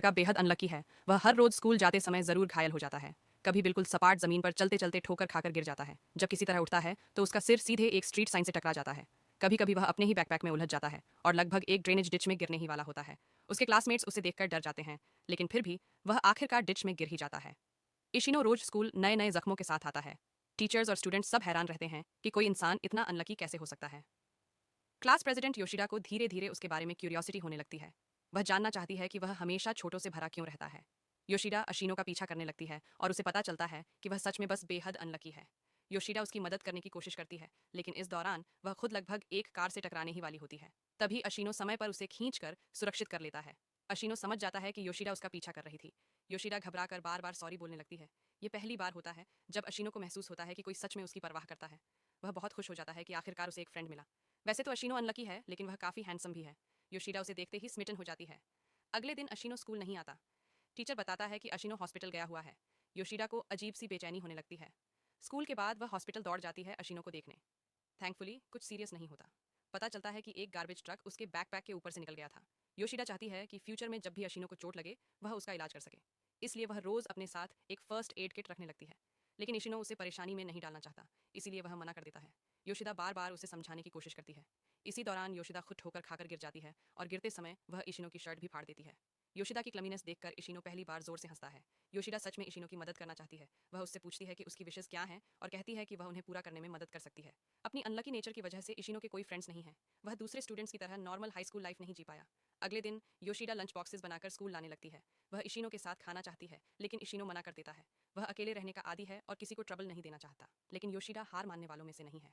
का बेहद अनलकी है। वह हर रोज स्कूल जाते समय जरूर घायल हो जाता है। कभी बिल्कुल सपाट जमीन पर चलते चलते ठोकर खाकर गिर जाता है। जब किसी तरह उठता है तो उसका सिर सीधे एक स्ट्रीट साइन से टकरा जाता है। कभी कभी वह अपने ही बैकपैक में उलझ जाता है और लगभग एक ड्रेनेज डिच में गिरने ही वाला होता है। उसके क्लासमेट्स उसे देखकर डर जाते हैं, लेकिन फिर भी वह आखिरकार डिच में गिर ही जाता है। इशिनो रोज स्कूल नए नए जख्मों के साथ आता है। टीचर्स और स्टूडेंट्स सब हैरान रहते हैं कि कोई इंसान इतना अनलकी कैसे हो सकता है। क्लास प्रेसिडेंट योशिडा को धीरे धीरे उसके बारे में क्यूरियोसिटी होने लगती है। वह जानना चाहती है कि वह हमेशा छोटों से भरा क्यों रहता है। योशिडा अशीनो का पीछा करने लगती है और उसे पता चलता है कि वह सच में बस बेहद अनलकी है। योशिडा उसकी मदद करने की कोशिश करती है, लेकिन इस दौरान वह खुद लगभग एक कार से टकराने ही वाली होती है। तभी अशीनो समय पर उसे खींचकर सुरक्षित कर लेता है। अशीनो समझ जाता है कि योशिडा उसका पीछा कर रही थी। योशिडा घबराकर बार बार सॉरी बोलने लगती है। ये पहली बार होता है जब अशीनो को महसूस होता है कि कोई सच में उसकी परवाह करता है। वह बहुत खुश हो जाता है कि आखिरकार उसे एक फ्रेंड मिला। वैसे तो अशीनो अनलकी है, लेकिन वह काफी हैंडसम भी है। योशिडा उसे देखते ही स्मिटन हो जाती है। अगले दिन अशीनो स्कूल नहीं आता। टीचर बताता है कि अशीनो हॉस्पिटल गया हुआ है। योशिडा को अजीब सी बेचैनी होने लगती है। स्कूल के बाद वह हॉस्पिटल दौड़ जाती है अशीनो को देखने। थैंकफुली कुछ सीरियस नहीं होता। पता चलता है कि एक गार्बेज ट्रक उसके बैकपैक के ऊपर से निकल गया था। योशिडा चाहती है कि फ्यूचर में जब भी अशीनो को चोट लगे वह उसका इलाज कर सके। इसलिए वह रोज अपने साथ एक फर्स्ट एड किट रखने लगती है। लेकिन इशिनो उसे परेशानी में नहीं डालना चाहता, इसीलिए वह मना कर देता है। योशिदा बार बार उसे समझाने की कोशिश करती है। इसी दौरान योशिदा खुद ठोकर खाकर गिर जाती है और गिरते समय वह इशिनो की शर्ट भी फाड़ देती है। योशिदा की क्लमीनेस देखकर इशिनो पहली बार जोर से हंसता है। योशिदा सच में इशिनो की मदद करना चाहती है। वह उससे पूछती है कि उसकी विशेष क्या हैं और कहती है कि वह उन्हें पूरा करने में मदद कर सकती है। अपनी अनलकी नेचर की वजह से इशिनो के कोई फ्रेंड्स नहीं हैं। वह दूसरे स्टूडेंट्स की तरह नॉर्मल हाई स्कूल लाइफ नहीं जी पाया। अगले दिन योशिदा लंच बॉक्सेस बनाकर स्कूल लाने लगती है। वह इशिनो के साथ खाना चाहती है, लेकिन इशिनो मना कर देता है। वह अकेले रहने का आदी है और किसी को ट्रबल नहीं देना चाहता। लेकिन योशिदा हार मानने वालों में से नहीं है।